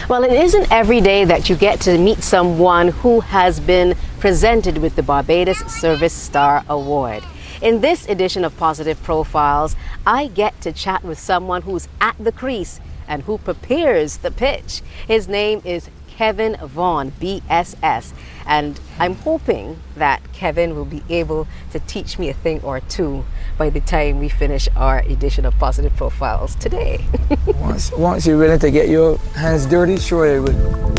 Well, it isn't every day that you get to meet someone who has been presented with the Barbados Service Star Award. In this edition of Positive Profiles, I get to chat with someone who's at the crease and who prepares the pitch. His name is Kevin Vaughan, BSS, and I'm hoping that Kevin will be able to teach me a thing or two by the time we finish our edition of Positive Profiles today. once you're willing to get your hands dirty, sure they will.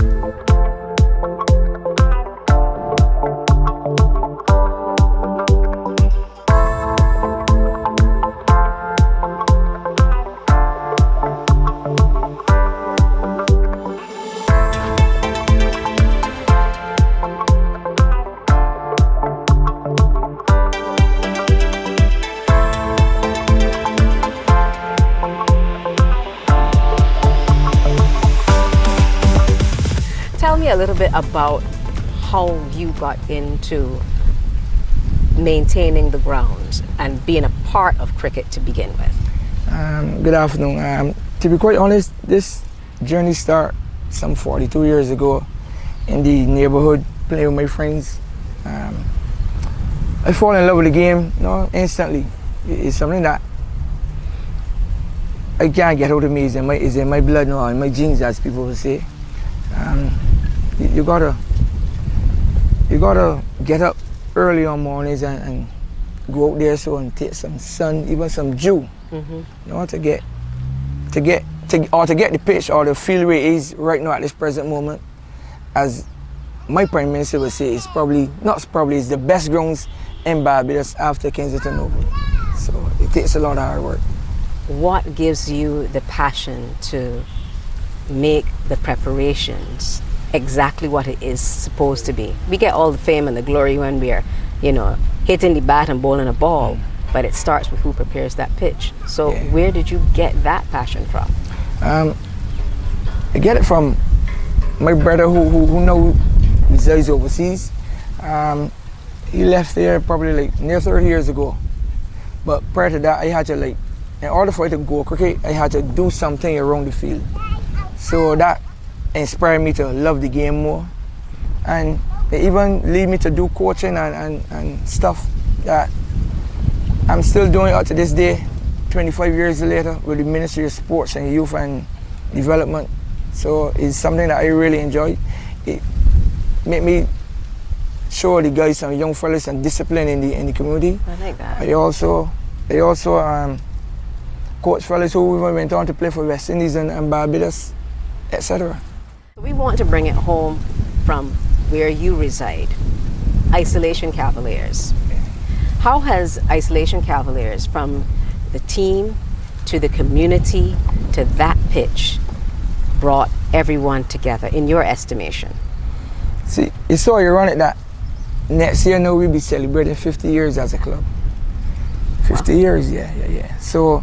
Tell me a little bit about how you got into maintaining the grounds and being a part of cricket to begin with. Good afternoon. To be quite honest, this journey started some 42 years ago in the neighborhood, playing with my friends. I fall in love with the game, instantly. It's something that I can't get out of me. It's in my blood now, in my genes, as people will say. You gotta get up early on mornings and go out there and take some sun, even some dew, to get the pitch or the field where it is right now at this present moment. As my Prime Minister would say, it's it's the best grounds in Barbados after Kensington Oval. So it takes a lot of hard work. What gives you the passion to make the preparations exactly what it is supposed to be? We get all the fame and the glory when we're, hitting the bat and bowling a ball, but it starts with who prepares that pitch. So where did you get that passion from? I get it from my brother who now resides overseas. He left there probably near 30 years ago. But prior to that, I had to in order for it to go cricket, I had to do something around the field. So that inspired me to love the game more, and it even lead me to do coaching and stuff that I'm still doing up to this day, 25 years later, with the Ministry of Sports and Youth and Development. So it's something that I really enjoy. It made me show the guys, some young fellas, some discipline in the community. I like that. I also coach fellas who even went on to play for West Indies and Barbados, etc. We want to bring it home from where you reside, Isolation Cavaliers. How has Isolation Cavaliers, from the team to the community to that pitch, brought everyone together in your estimation? See, it's so ironic that next year now we'll be celebrating 50 years as a club. 50 years, yeah. So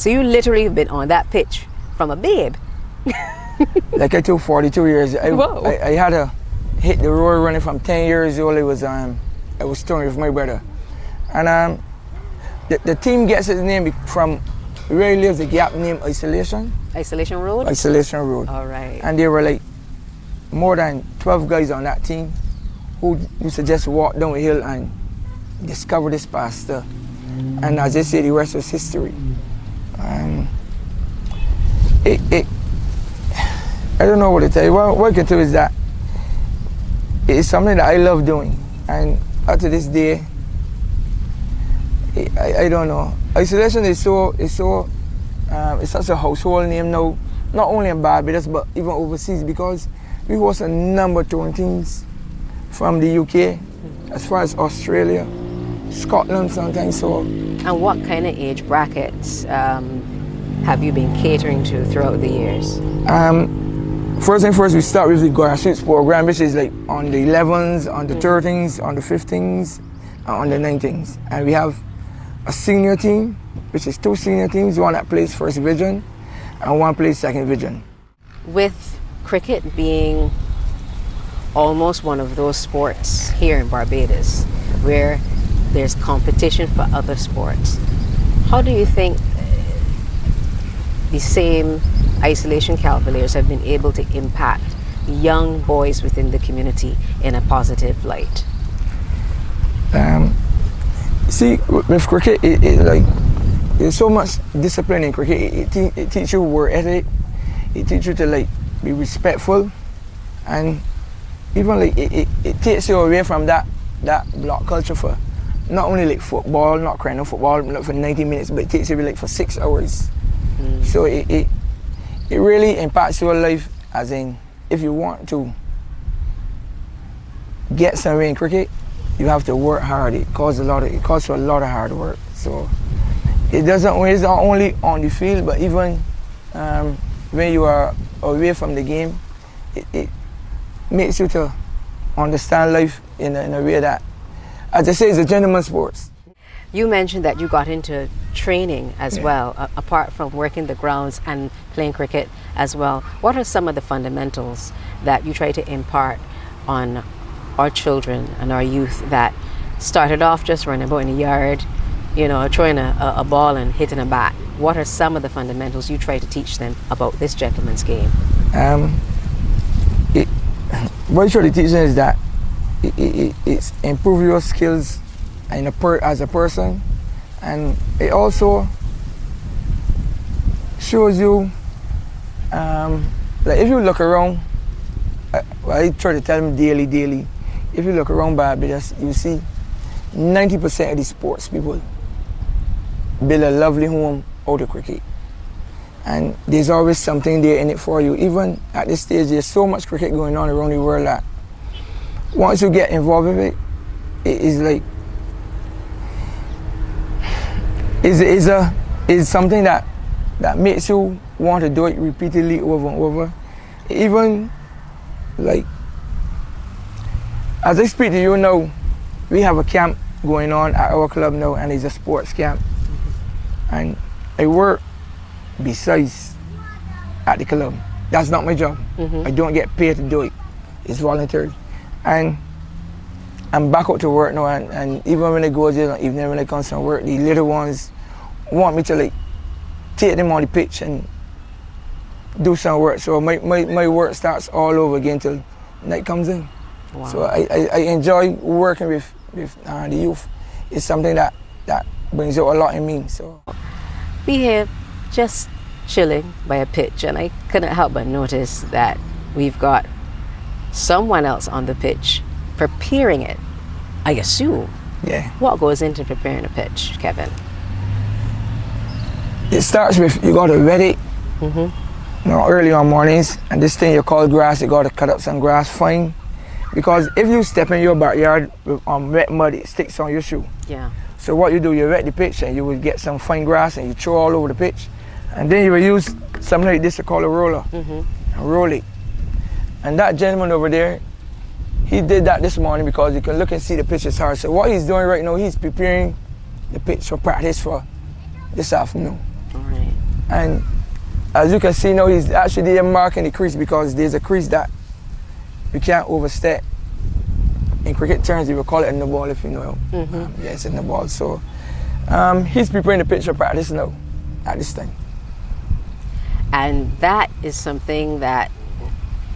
you literally have been on that pitch from a babe. Like I took 42 years. I had to hit the road running from 10 years old. I was touring with my brother. And the team gets its name from where he lives, a gap named Isolation. Isolation Road? Isolation Road. All right. And there were more than 12 guys on that team who used to just walk down the hill and discover this pasture. And as they say, the rest was history. I don't know what to tell you. What I can tell you is that it's something that I love doing, and up to this day, I don't know. Isolation is it's such a household name now, not only in Barbados but even overseas, because we host a number of touring teams from the UK, as far as Australia, Scotland sometimes. So. And what kind of age brackets have you been catering to throughout the years? First thing first, we start with the grassroots program, which is on the 11s, on the 13s, on the 15s, and on the 19s. And we have a senior team, which is 2 senior teams, one that plays first division and one plays second division. With cricket being almost one of those sports here in Barbados where there's competition for other sports, how do you think the same Isolation Cavaliers have been able to impact young boys within the community in a positive light? See, with cricket, there's so much discipline in cricket. It teaches you work ethic. It teaches you to be respectful, and even it takes you away from that block culture for not only football, not crying no football not for 90 minutes, but it takes you for 6 hours. So it really impacts your life, as in, if you want to get somewhere in cricket, you have to work hard. It costs a lot of hard work. So it's not only on the field, but even when you are away from the game, it makes you to understand life in a way that, as I say, it's a gentleman's sport. You mentioned that you got into training as well, apart from working the grounds and playing cricket as well. What are some of the fundamentals that you try to impart on our children and our youth that started off just running about in the yard, throwing a ball and hitting a bat? What are some of the fundamentals you try to teach them about this gentleman's game? What you try to teach them is that it's improve your skills as a person, and it also shows you, if you look around, I try to tell them daily, if you look around Barbados, you see 90% of the sports people build a lovely home out of cricket. And there's always something there in it for you. Even at this stage, there's so much cricket going on around the world that once you get involved with it, it's something that makes you want to do it repeatedly over and over. Even as I speak to you now, we have a camp going on at our club now, and it's a sports camp. And I work besides at the club. That's not my job. I don't get paid to do it. It's voluntary. And I'm back out to work now, and even when I go there, even when I come from work, the little ones want me to take them on the pitch and do some work. So my work starts all over again till night comes in. Wow. So I enjoy working with the youth. It's something that brings out a lot in me. So we here just chilling by a pitch, and I couldn't help but notice that we've got someone else on the pitch preparing it, I assume. Yeah. What goes into preparing a pitch, Kevin? It starts with, you got to wet it early on mornings, and this thing you call grass, you got to cut up some grass fine, because if you step in your backyard with wet mud, it sticks on your shoe. Yeah. So what you do, you wet the pitch, and you will get some fine grass, and you throw all over the pitch, and then you will use something like this to call a roller, and roll it. And that gentleman over there, he did that this morning because you can look and see the pitch is hard. So what he's doing right now, he's preparing the pitch for practice for this afternoon. All right. And as you can see now, he's actually there marking the crease, because there's a crease that you can't overstep. In cricket terms, you will call it a no ball, if you know. Yeah, it's a no ball. So he's preparing the pitch for practice now at this time. And that is something that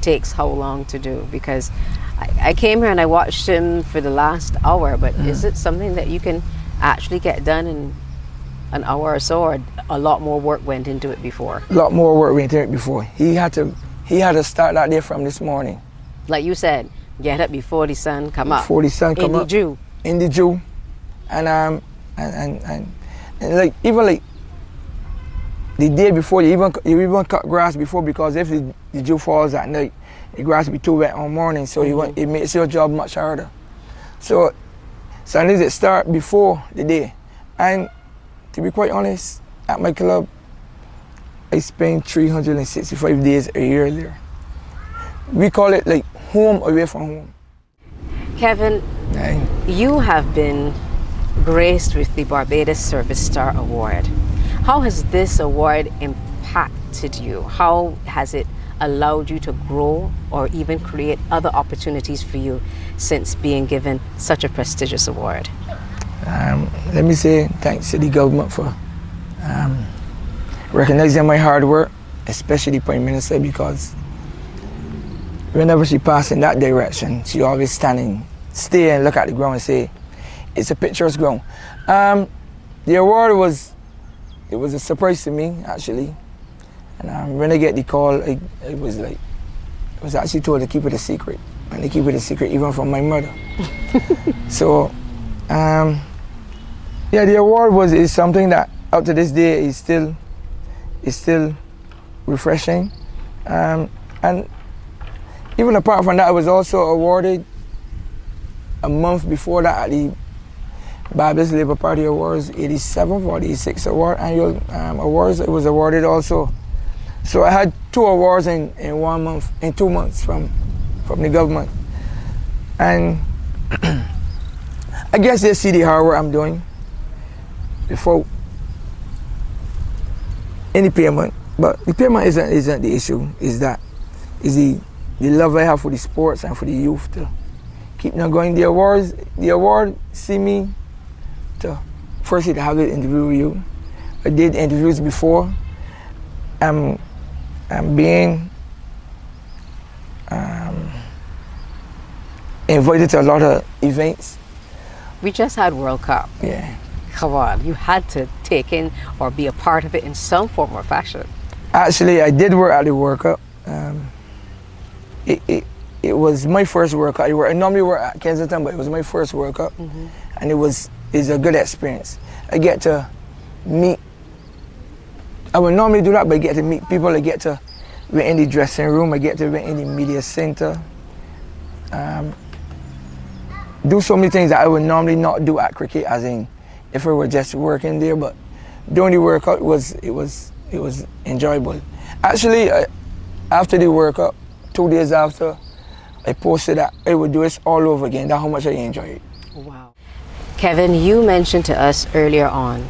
takes how long to do? Because I came here and I watched him for the last hour, but is it something that you can actually get done in an hour or so, or a lot more work went into it before? A lot more work went into it before. He had to start that day from this morning. Like you said, get up before the sun come up. Before the sun come up. In the dew. And even the day before, you even cut grass before, because if the dew falls at night, the grass will be too wet on morning, so it makes your job much harder. So Sundays it start before the day. And to be quite honest, at my club, I spend 365 days a year there. We call it home away from home. Kevin, you have been graced with the Barbados Service Star Award. How has this award impacted you? How has it allowed you to grow or even create other opportunities for you since being given such a prestigious award? Let me say thanks to the government for recognizing my hard work especially Prime Minister, because whenever she passed in that direction, she always stay and look at the ground and say, it's a picturesque ground. The award was a surprise to me, actually. And when I get the call, I was actually told to keep it a secret. And to keep it a secret even from my mother. So, yeah, the award is something that up to this day is still refreshing. And even apart from that, I was also awarded a month before that at the Barbados Labour Party Awards, 87th or 86th annual awards. It was awarded also. So I had 2 awards in 1 month, in 2 months from the government. And I guess they see the hard work I'm doing before any payment. But the payment isn't the issue. Is the love I have for the sports and for the youth to keep on going. The award see me to firstly to have an interview with you. I did interviews before. I'm being invited to a lot of events. We just had World Cup. Yeah. Come on, you had to take in or be a part of it in some form or fashion. Actually, I did work at the World Cup. It was my first World Cup. I normally work at Kensington, but it was my first World Cup. And it's a good experience. I get to meet, I would normally do that, but I get to meet people. I get to be in the dressing room. I get to be in the media center. Do so many things that I would normally not do at cricket, as in if I were just working there. But during the World Cup, it was enjoyable. Actually, after the World Cup, 2 days after, I posted that I would do this all over again. That's how much I enjoy it. Wow. Kevin, you mentioned to us earlier on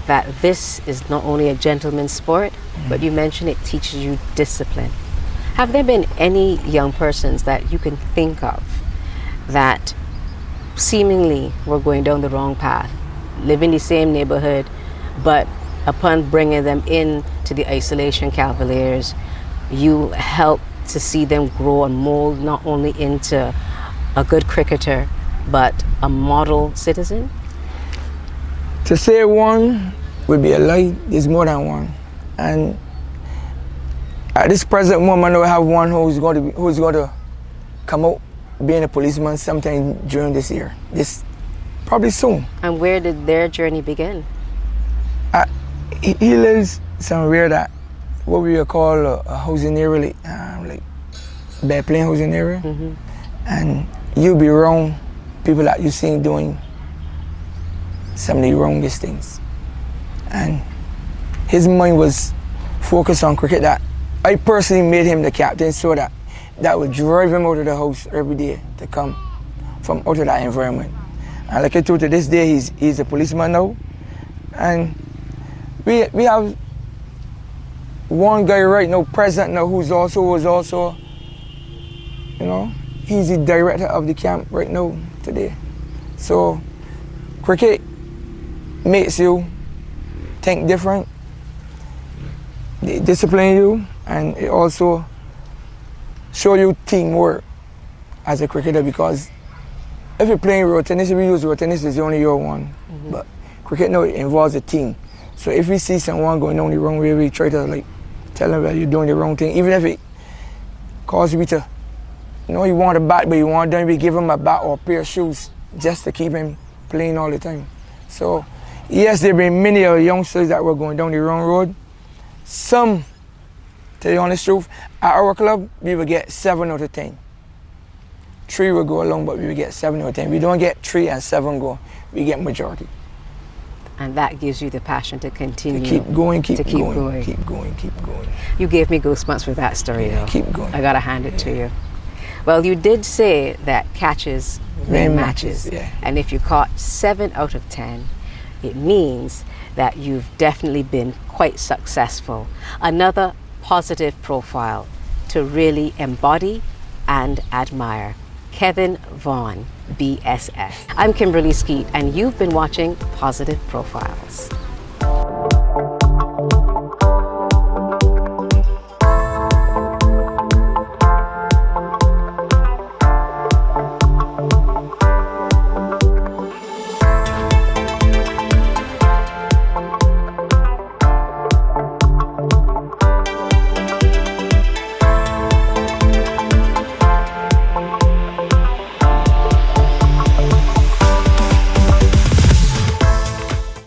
that this is not only a gentleman's sport, but you mentioned it teaches you discipline. Have there been any young persons that you can think of that seemingly were going down the wrong path, live in the same neighborhood, but upon bringing them in to the Isolation Cavaliers, you help to see them grow and mold not only into a good cricketer, but a model citizen? To say one would be a lie. There's more than one. And at this present moment, I have one who's going to come out being a policeman sometime during this year. Probably soon. And where did their journey begin? He lives somewhere that what we would call a housing area, like bad plain housing area. And you'll be around people that you seen doing some of the wrongest things. And his mind was focused on cricket. That I personally made him the captain, so that would drive him out of the house every day to come from out of that environment. And like I told you, to this day, he's a policeman now. And we have one guy right now, president now, who was also, you know, he's the director of the camp right now today. So cricket makes you think different, it disciplines you, and it also show you teamwork as a cricketer, because if you're playing road tennis, if you use road tennis, it's only your one. But cricket now, it involves a team. So if we see someone going down the wrong way, we try to like tell them that you're doing the wrong thing, even if it causes you to, you know, you want a bat, but you want them, we give him a bat or a pair of shoes just to keep him playing all the time. So yes, there have been many youngsters that were going down the wrong road. Some, to tell you the honest truth, at our club, we would get 7 out of 10. 3 would go along, but we would get 7 out of 10. We don't get 3 and 7 go, we get majority. And that gives you the passion to continue. To keep going. Keep going. You gave me goosebumps with that story, though. Keep going. I gotta hand it to you. Well, you did say that catches win matches. Yeah. And if you caught 7 out of 10, it means that you've definitely been quite successful. Another positive profile to really embody and admire. Kevin Vaughan, BSS. I'm Kimberly Skeet, and you've been watching Positive Profiles.